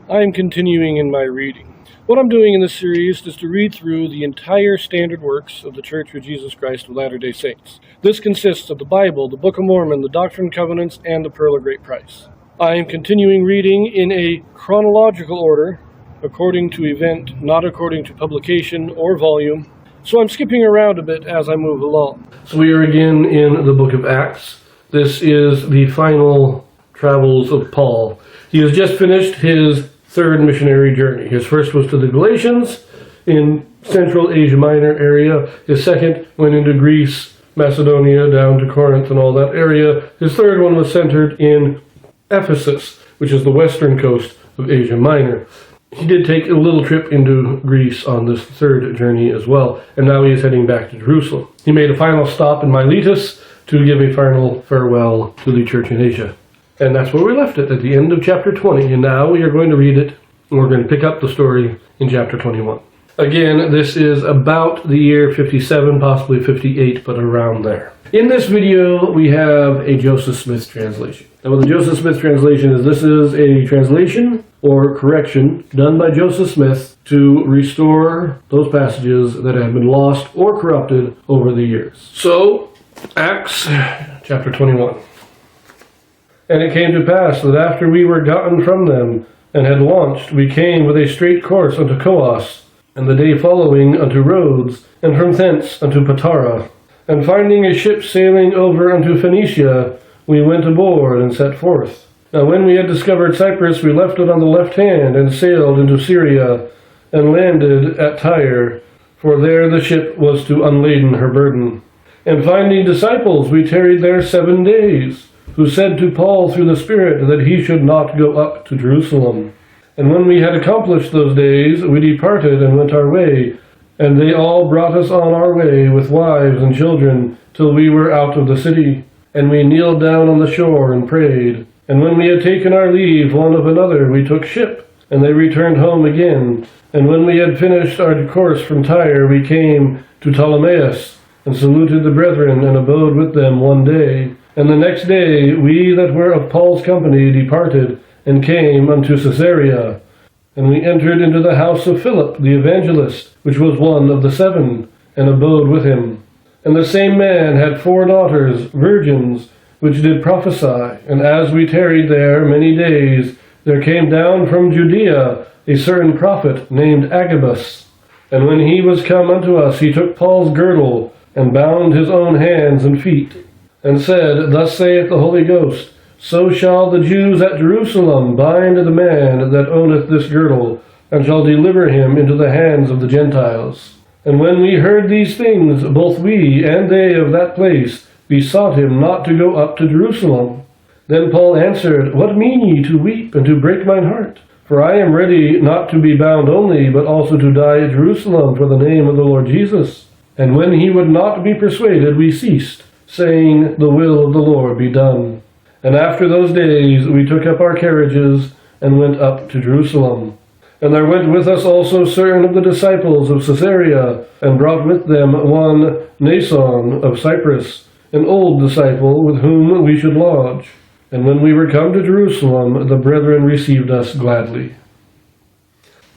I am continuing in my reading. What I'm doing in this series is to read through the entire standard works of the Church of Jesus Christ of Latter-day Saints. This consists of the Bible, the Book of Mormon, the Doctrine and Covenants, and the Pearl of Great Price. I am continuing reading in a chronological order, according to event, not according to publication or volume. So I'm skipping around a bit as I move along. So we are again in the book of Acts. This is the final travels of Paul. He has just finished his third missionary journey. His first was to the Galatians in Central Asia Minor area. His second went into Greece, Macedonia, down to Corinth and all that area. His third one was centered in Ephesus, which is the western coast of Asia Minor. He did take a little trip into Greece on this third journey as well, and now he is heading back to Jerusalem. He made a final stop in Miletus to give a final farewell to the church in Asia. And that's where we left it, at the end of chapter 20, and now we are going to read it, and we're going to pick up the story in chapter 21. Again, this is about the year 57, possibly 58, but around there. In this video, we have a Joseph Smith translation. Now, what the Joseph Smith translation is, this is a translation or correction done by Joseph Smith to restore those passages that have been lost or corrupted over the years. So, Acts chapter 21. And it came to pass that after we were gotten from them and had launched, we came with a straight course unto Coos, and the day following unto Rhodes, and from thence unto Patara. And finding a ship sailing over unto Phoenicia, we went aboard and set forth. Now when we had discovered Cyprus, we left it on the left hand, and sailed into Syria, and landed at Tyre, for there the ship was to unladen her burden. And finding disciples, we tarried there 7 days, who said to Paul through the Spirit that he should not go up to Jerusalem. And when we had accomplished those days, we departed and went our way, and they all brought us on our way with wives and children, till we were out of the city. And we kneeled down on the shore and prayed. And when we had taken our leave one of another, we took ship, and they returned home again. And when we had finished our course from Tyre, we came to Ptolemais, and saluted the brethren, and abode with them 1 day. And the next day we that were of Paul's company departed, and came unto Caesarea. And we entered into the house of Philip the evangelist, which was one of the 7, and abode with him. And the same man had 4 daughters, virgins, which did prophesy. And as we tarried there many days, there came down from Judea a certain prophet named Agabus. And when he was come unto us, he took Paul's girdle, and bound his own hands and feet, and said, Thus saith the Holy Ghost, So shall the Jews at Jerusalem bind the man that owneth this girdle, and shall deliver him into the hands of the Gentiles. And when we heard these things, both we and they of that place besought him not to go up to Jerusalem. Then Paul answered, What mean ye to weep and to break mine heart? For I am ready not to be bound only, but also to die at Jerusalem for the name of the Lord Jesus. And when he would not be persuaded, we ceased, saying, The will of the Lord be done. And after those days we took up our carriages, and went up to Jerusalem. And there went with us also certain of the disciples of Caesarea, and brought with them one Nason of Cyprus, an old disciple, with whom we should lodge. And when we were come to Jerusalem, the brethren received us gladly.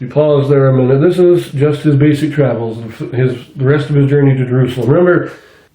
We pause there a minute. This is just his basic travels, the rest of his journey to Jerusalem. Remember,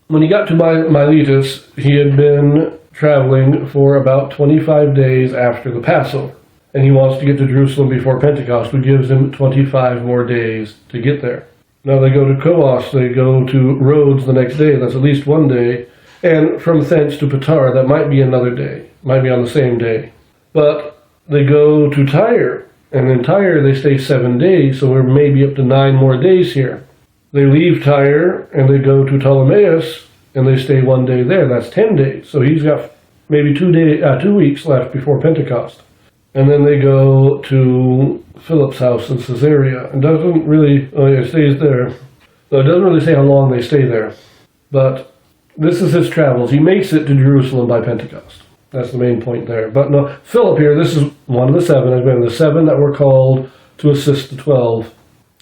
when he got to Miletus, he had been traveling for about 25 days after the Passover. And he wants to get to Jerusalem before Pentecost, which gives him 25 more days to get there. Now they go to Coos, they go to Rhodes the next day, that's at least 1 day, and from thence to Patara, that might be another day, might be on the same day. But they go to Tyre, and in Tyre they stay 7 days, so we're maybe up to 9 more days here. They leave Tyre, and they go to Ptolemais, and they stay 1 day there, that's 10 days. So he's got maybe 2 weeks left before Pentecost. And then they go to Philip's house in Caesarea. It doesn't really, it stays there. So it doesn't really say how long they stay there. But this is his travels. He makes it to Jerusalem by Pentecost. That's the main point there. But no, Philip here, this is one of the 7. Again, the 7 that were called to assist the 12,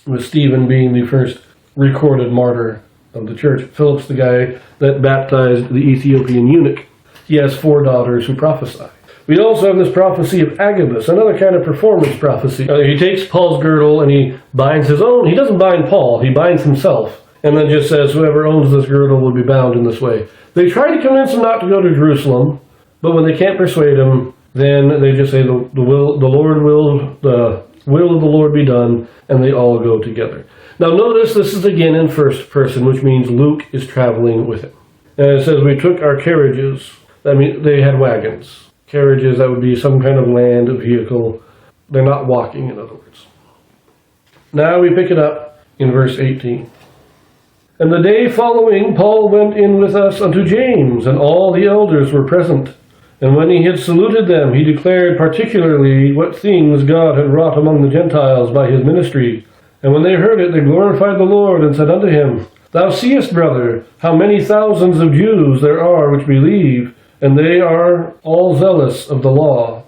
with Stephen being the first recorded martyr of the church. Philip's the guy that baptized the Ethiopian eunuch. He has 4 daughters who prophesy. We also have this prophecy of Agabus, another kind of performance prophecy. He takes Paul's girdle and he binds his own. He doesn't bind Paul, he binds himself. And then just says, whoever owns this girdle will be bound in this way. They try to convince him not to go to Jerusalem, but when they can't persuade him, then they just say, the will of the Lord be done, and they all go together. Now notice this is again in first person, which means Luke is traveling with him. And it says, we took our carriages. That means they had wagons. Carriages, that would be some kind of land vehicle. They're not walking, in other words. Now we pick it up in verse 18. And the day following, Paul went in with us unto James, and all the elders were present. And when he had saluted them, he declared particularly what things God had wrought among the Gentiles by his ministry. And when they heard it, they glorified the Lord, and said unto him, Thou seest, brother, how many thousands of Jews there are which believe, and they are all zealous of the law.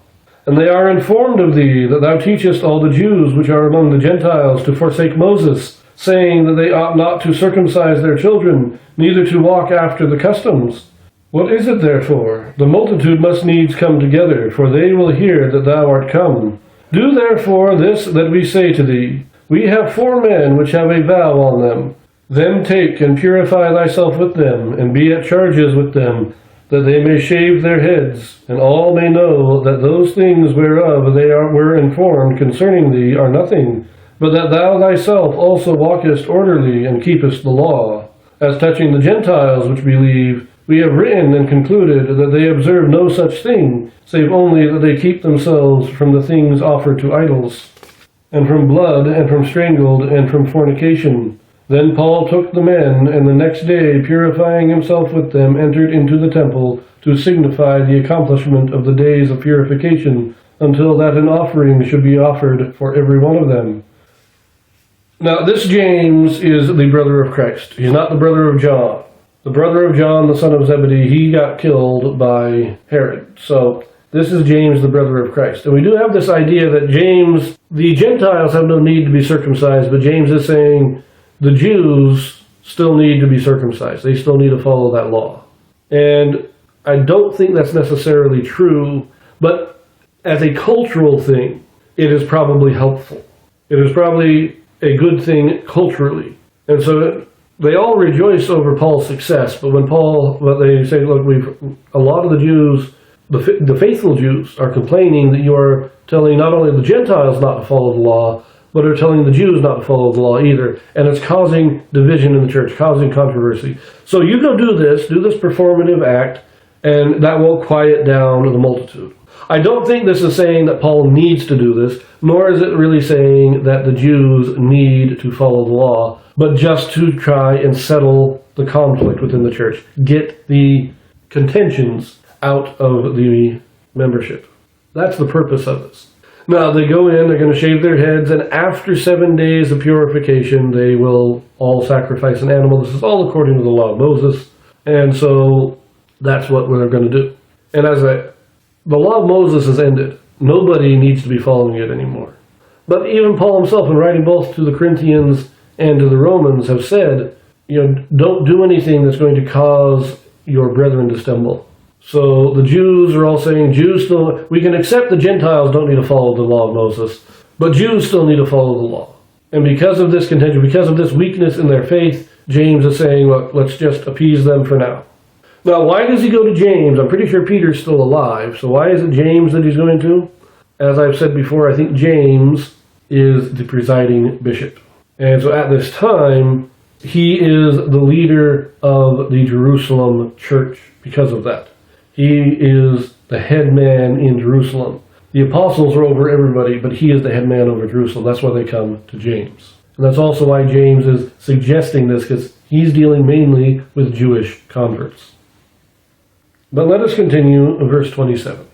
And they are informed of thee, that thou teachest all the Jews which are among the Gentiles to forsake Moses, saying that they ought not to circumcise their children, neither to walk after the customs. What is it therefore? The multitude must needs come together, for they will hear that thou art come. Do therefore this that we say to thee. We have 4 men which have a vow on them. Them take and purify thyself with them, and be at charges with them, that they may shave their heads, and all may know that those things whereof they were informed concerning thee are nothing, but that thou thyself also walkest orderly, and keepest the law. As touching the Gentiles which believe, we have written and concluded that they observe no such thing, save only that they keep themselves from the things offered to idols, and from blood, and from strangled, and from fornication. Then Paul took the men, and the next day, purifying himself with them, entered into the temple, to signify the accomplishment of the days of purification, until that an offering should be offered for every one of them. Now this James is the brother of Christ. He's not the brother of John. The brother of John, the son of Zebedee, he got killed by Herod. So this is James, the brother of Christ. And we do have this idea that James, the Gentiles have no need to be circumcised, but James is saying the Jews still need to be circumcised. They still need to follow that law. And I don't think that's necessarily true, but as a cultural thing, it is probably helpful. It is probably a good thing culturally. And so they all rejoice over Paul's success, but when they say, look, a lot of the Jews, the faithful Jews, are complaining that you are telling not only the Gentiles not to follow the law, but are telling the Jews not to follow the law either. And it's causing division in the church, causing controversy. So you go do this performative act, and that will quiet down the multitude. I don't think this is saying that Paul needs to do this, nor is it really saying that the Jews need to follow the law, but just to try and settle the conflict within the church, get the contentions out of the membership. That's the purpose of this. Now, they go in, they're going to shave their heads, and after 7 days of purification, they will all sacrifice an animal. This is all according to the law of Moses, and so that's what we're going to do. And the law of Moses is ended. Nobody needs to be following it anymore. But even Paul himself, in writing both to the Corinthians and to the Romans, have said, don't do anything that's going to cause your brethren to stumble. So the Jews are all saying, we can accept the Gentiles don't need to follow the law of Moses, but Jews still need to follow the law. And because of this contention, because of this weakness in their faith, James is saying, look, let's just appease them for now. Now, why does he go to James? I'm pretty sure Peter's still alive, so why is it James that he's going to? As I've said before, I think James is the presiding bishop. And so at this time, he is the leader of the Jerusalem church because of that. He is the head man in Jerusalem. The apostles are over everybody, but he is the head man over Jerusalem. That's why they come to James. And that's also why James is suggesting this, because he's dealing mainly with Jewish converts. But let us continue in verse 27.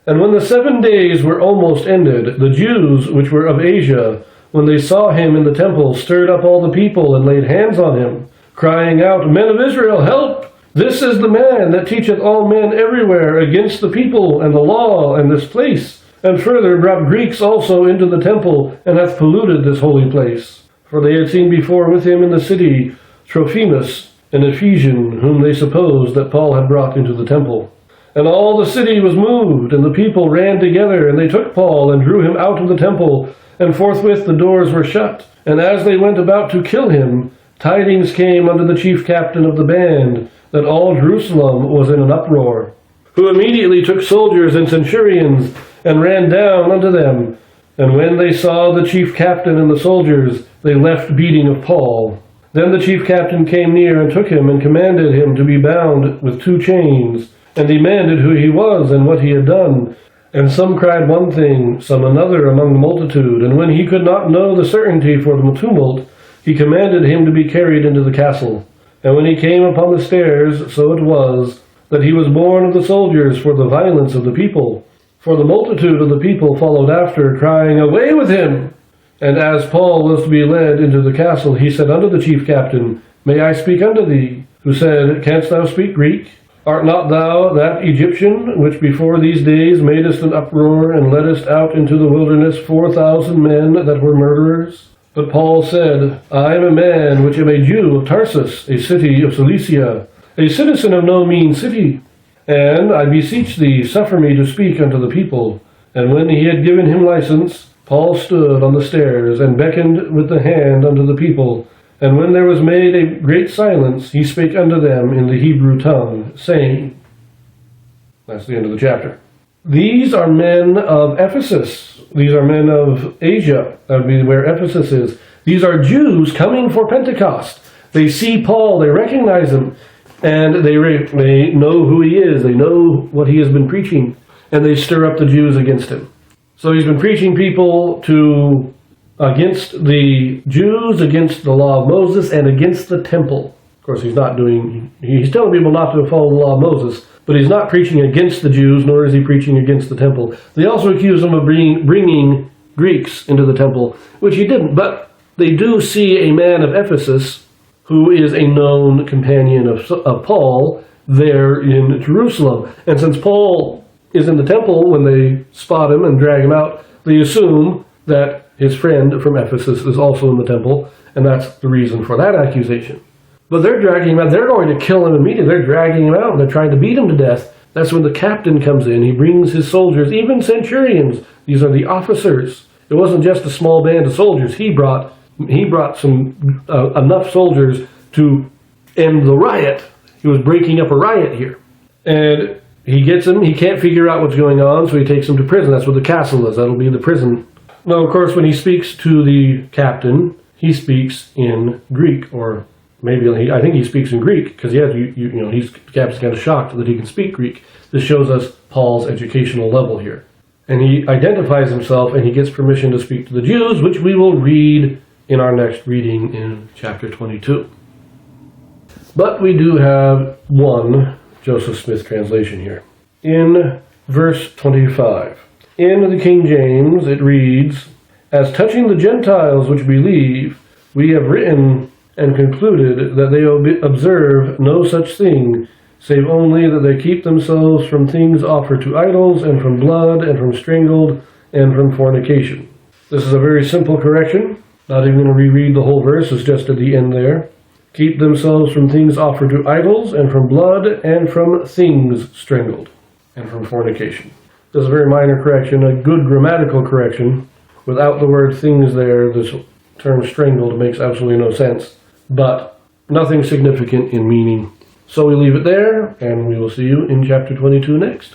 And when the 7 days were almost ended, the Jews which were of Asia, when they saw him in the temple, stirred up all the people and laid hands on him, crying out, Men of Israel, help! This is the man that teacheth all men everywhere against the people and the law and this place, and further brought Greeks also into the temple, and hath polluted this holy place. For they had seen before with him in the city Trophimus, an Ephesian, whom they supposed that Paul had brought into the temple. And all the city was moved, and the people ran together, and they took Paul and drew him out of the temple, and forthwith the doors were shut. And as they went about to kill him, tidings came unto the chief captain of the band, that all Jerusalem was in an uproar, who immediately took soldiers and centurions, and ran down unto them. And when they saw the chief captain and the soldiers, they left beating of Paul. Then the chief captain came near, and took him, and commanded him to be bound with 2 chains, and demanded who he was, and what he had done. And some cried one thing, some another among the multitude. And when he could not know the certainty for the tumult, he commanded him to be carried into the castle. And when he came upon the stairs, so it was, that he was borne of the soldiers for the violence of the people. For the multitude of the people followed after, crying, Away with him! And as Paul was to be led into the castle, he said unto the chief captain, May I speak unto thee? Who said, Canst thou speak Greek? Art not thou that Egyptian, which before these days madest an uproar, and leddest out into the wilderness 4,000 men that were murderers? But Paul said, I am a man which am a Jew of Tarsus, a city of Cilicia, a citizen of no mean city. And I beseech thee, suffer me to speak unto the people. And when he had given him license, Paul stood on the stairs, and beckoned with the hand unto the people. And when there was made a great silence, he spake unto them in the Hebrew tongue, saying, that's the end of the chapter. These are men of Ephesus. These are men of Asia. That would be where Ephesus is. These are Jews coming for Pentecost. They see Paul, they recognize him, and they know who he is. They know what he has been preaching, and they stir up the Jews against him. So he's been preaching people against the Jews, against the law of Moses, and against the temple. Of course, he's telling people not to follow the law of Moses, but he's not preaching against the Jews, nor is he preaching against the temple. They also accuse him of bringing Greeks into the temple, which he didn't, but they do see a man of Ephesus who is a known companion of Paul there in Jerusalem. And since Paul is in the temple, when they spot him and drag him out, they assume that his friend from Ephesus is also in the temple, and that's the reason for that accusation. But they're dragging him out. They're going to kill him immediately. They're dragging him out, and they're trying to beat him to death. That's when the captain comes in. He brings his soldiers, even centurions. These are the officers. It wasn't just a small band of soldiers. He brought enough soldiers to end the riot. He was breaking up a riot here. And he gets him. He can't figure out what's going on, so he takes him to prison. That's what the castle is. That'll be the prison. Now, of course, when he speaks to the captain, he speaks in Greek, or maybe I think he speaks in Greek, because the captain's kind of shocked that he can speak Greek. This shows us Paul's educational level here. And he identifies himself, and he gets permission to speak to the Jews, which we will read in our next reading in chapter 22. But we do have one Joseph Smith translation here. In verse 25, in the King James, it reads, As touching the Gentiles which believe, we have written and concluded that they observe no such thing, save only that they keep themselves from things offered to idols, and from blood, and from strangled, and from fornication. This is a very simple correction. Not even going to reread the whole verse, it's just at the end there. Keep themselves from things offered to idols, and from blood, and from things strangled, and from fornication. This is a very minor correction, a good grammatical correction. Without the word things there, this term strangled makes absolutely no sense, but nothing significant in meaning. So we leave it there, and we will see you in chapter 22 next.